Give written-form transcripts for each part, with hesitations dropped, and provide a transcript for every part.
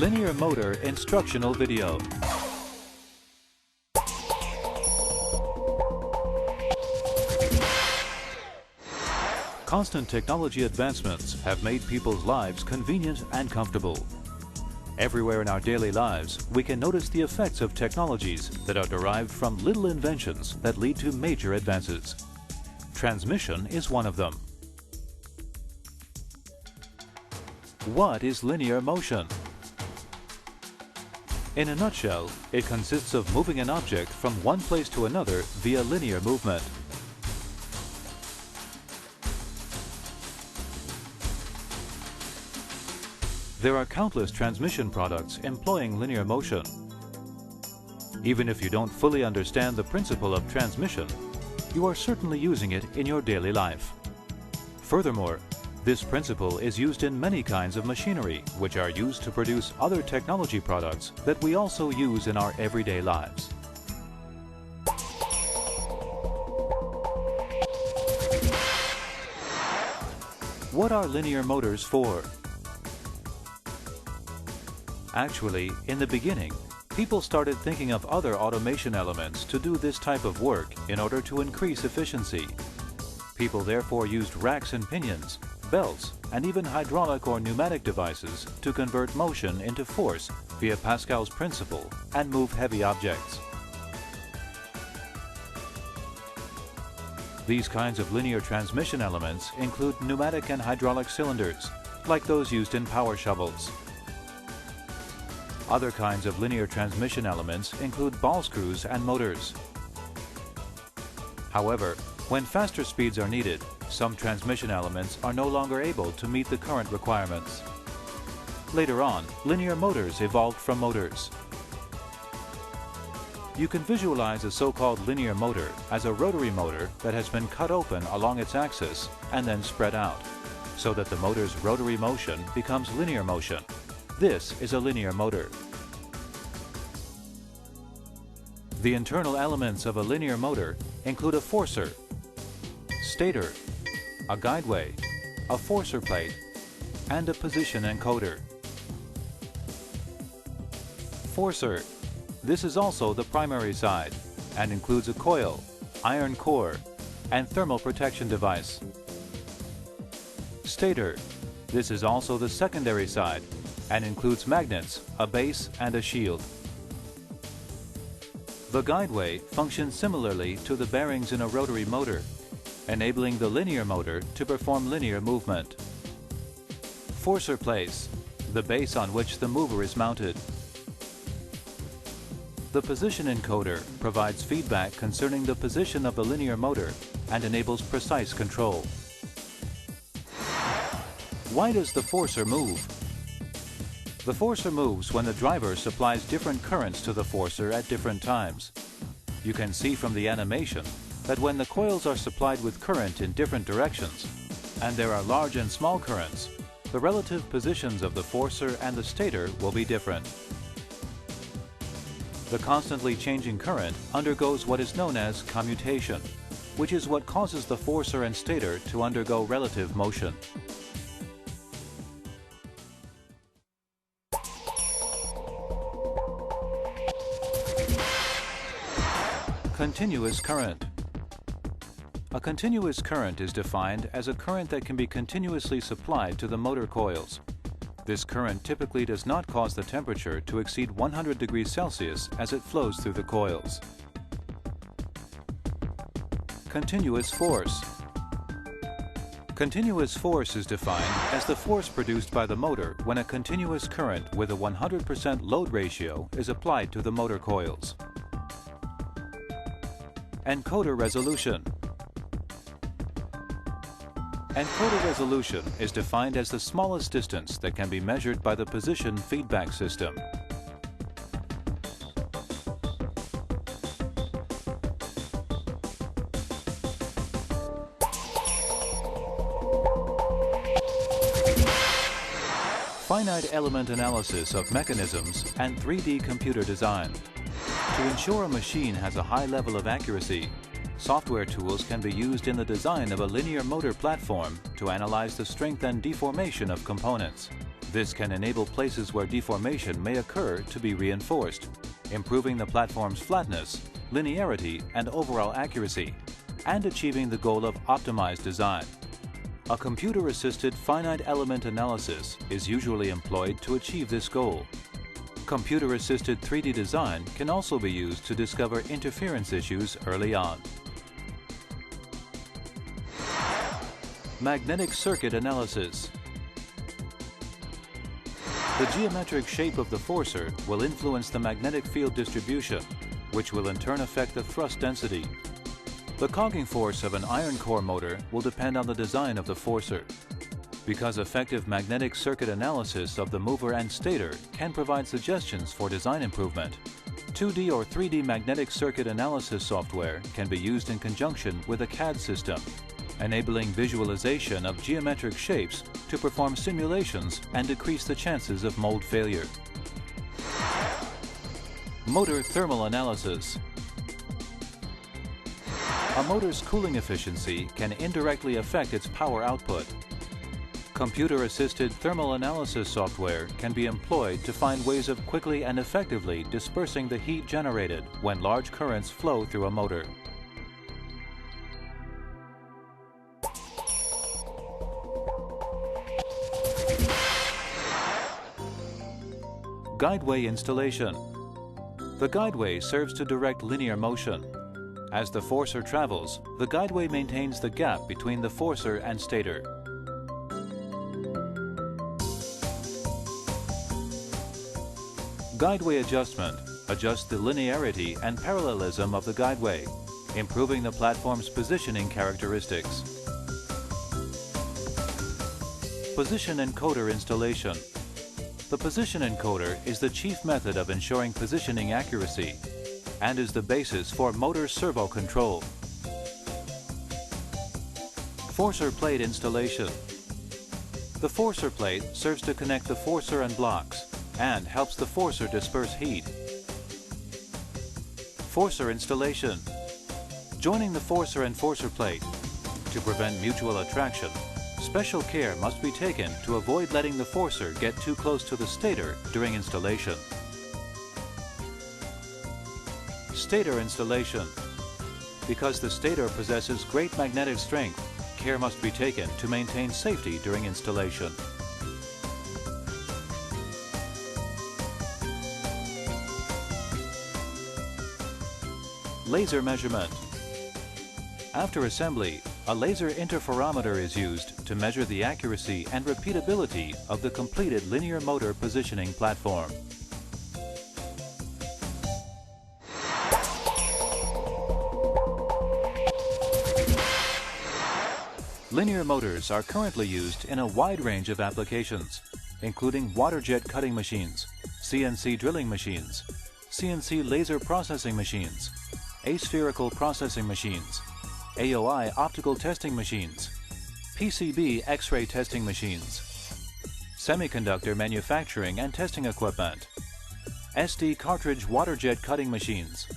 Linear motor instructional video. Constant technology advancements have made people's lives convenient and comfortable. Everywhere in our daily lives, we can notice the effects of technologies that are derived from little inventions that lead to major advances. Transmission is one of them. What is linear motion? In a nutshell, it consists of moving an object from one place to another via linear movement. There are countless transmission products employing linear motion. Even if you don't fully understand the principle of transmission, you are certainly using it in your daily life. Furthermore, this principle is used in many kinds of machinery, which are used to produce other technology products that we also use in our everyday lives. What are linear motors for? Actually, in the beginning, people started thinking of other automation elements to do this type of work in order to increase efficiency. People therefore used racks and pinions, belts, and even hydraulic or pneumatic devices to convert motion into force via Pascal's principle and move heavy objects. These kinds of linear transmission elements include pneumatic and hydraulic cylinders, like those used in power shovels. Other kinds of linear transmission elements include ball screws and motors. However, when faster speeds are needed, some transmission elements are no longer able to meet the current requirements. Later on, linear motors evolved from motors. You can visualize a so-called linear motor as a rotary motor that has been cut open along its axis and then spread out, so that the motor's rotary motion becomes linear motion. This is a linear motor. The internal elements of a linear motor include a forcer, stator, a guideway, a forcer plate, and a position encoder. Forcer. This is also the primary side and includes a coil, iron core, and thermal protection device. Stator. This is also the secondary side and includes magnets, a base, and a shield. The guideway functions similarly to the bearings in a rotary motor, enabling the linear motor to perform linear movement. Forcer place, the base on which the mover is mounted. The position encoder provides feedback concerning the position of the linear motor and enables precise control. Why does the forcer move? The forcer moves when the driver supplies different currents to the forcer at different times. You can see from the animation that when the coils are supplied with current in different directions, and there are large and small currents, the relative positions of the forcer and the stator will be different. The constantly changing current undergoes what is known as commutation, which is what causes the forcer and stator to undergo relative motion. Continuous current. A continuous current is defined as a current that can be continuously supplied to the motor coils. This current typically does not cause the temperature to exceed 100 degrees Celsius as it flows through the coils. Continuous force. Continuous force is defined as the force produced by the motor when a continuous current with a 100% load ratio is applied to the motor coils. Encoder resolution. Encoder resolution is defined as the smallest distance that can be measured by the position feedback system. Finite element analysis of mechanisms and 3D computer design. To ensure a machine has a high level of accuracy, software tools can be used in the design of a linear motor platform to analyze the strength and deformation of components. This can enable places where deformation may occur to be reinforced, improving the platform's flatness, linearity, and overall accuracy, and achieving the goal of optimized design. A computer-assisted finite element analysis is usually employed to achieve this goal. Computer-assisted 3D design can also be used to discover interference issues early on. Magnetic circuit analysis. The geometric shape of the forcer will influence the magnetic field distribution, which will in turn affect the thrust density. The cogging force of an iron core motor will depend on the design of the forcer. Because effective magnetic circuit analysis of the mover and stator can provide suggestions for design improvement, 2D or 3D magnetic circuit analysis software can be used in conjunction with a CAD system, enabling visualization of geometric shapes to perform simulations and decrease the chances of mold failure. Motor thermal analysis. A motor's cooling efficiency can indirectly affect its power output. Computer-assisted thermal analysis software can be employed to find ways of quickly and effectively dispersing the heat generated when large currents flow through a motor. Guideway installation. The guideway serves to direct linear motion. As the forcer travels, the guideway maintains the gap between the forcer and stator. Guideway adjustment adjusts the linearity and parallelism of the guideway, improving the platform's positioning characteristics. Position encoder installation. The position encoder is the chief method of ensuring positioning accuracy and is the basis for motor servo control. Forcer plate installation. The forcer plate serves to connect the forcer and blocks and helps the forcer disperse heat. Forcer installation. Joining the forcer and forcer plate. To prevent mutual attraction, special care must be taken to avoid letting the forcer get too close to the stator during installation. Stator installation. Because the stator possesses great magnetic strength, care must be taken to maintain safety during installation. Laser measurement. After assembly, a laser interferometer is used to measure the accuracy and repeatability of the completed linear motor positioning platform. Linear motors are currently used in a wide range of applications, including water jet cutting machines, CNC drilling machines, CNC laser processing machines, aspherical processing machines, AOI optical testing machines, PCB X-ray testing machines, semiconductor manufacturing and testing equipment, SD cartridge water jet cutting machines,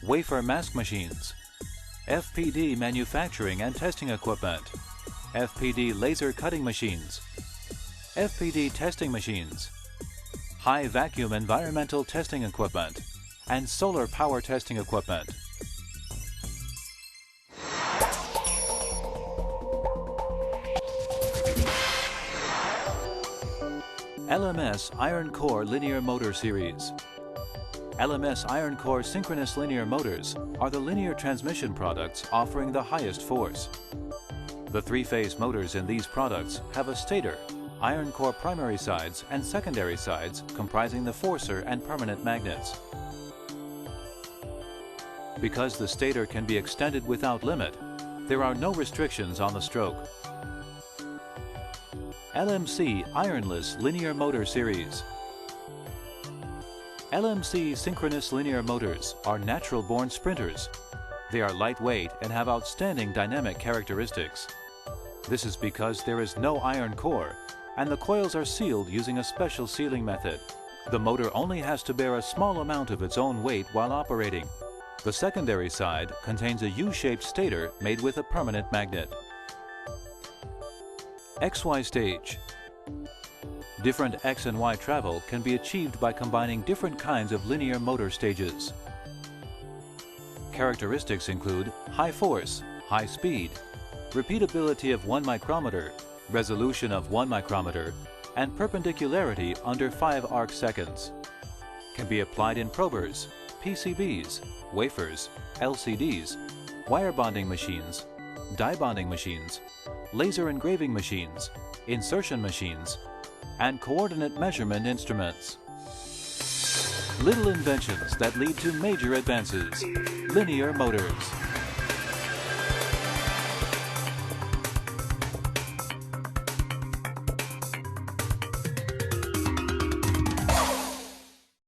wafer mask machines, FPD manufacturing and testing equipment, FPD laser cutting machines, FPD testing machines, high vacuum environmental testing equipment, and solar power testing equipment. LMS Iron Core Linear Motor Series. LMS Iron Core synchronous linear motors are the linear transmission products offering the highest force. The three-phase motors in these products have a stator, iron core primary sides, and secondary sides comprising the forcer and permanent magnets. Because the stator can be extended without limit, there are no restrictions on the stroke. LMC Ironless Linear Motor Series. LMC synchronous linear motors are natural-born sprinters. They are lightweight and have outstanding dynamic characteristics. This is because there is no iron core, and the coils are sealed using a special sealing method. The motor only has to bear a small amount of its own weight while operating. The secondary side contains a U-shaped stator made with a permanent magnet. XY stage. Different X and Y travel can be achieved by combining different kinds of linear motor stages. Characteristics include high force, high speed, repeatability of 1 micrometer, resolution of 1 micrometer, and perpendicularity under 5 arc seconds. Can be applied in probers, PCBs, wafers, LCDs, wire bonding machines, die bonding machines, laser engraving machines, insertion machines, and coordinate measurement instruments. Little inventions that lead to major advances. Linear motors.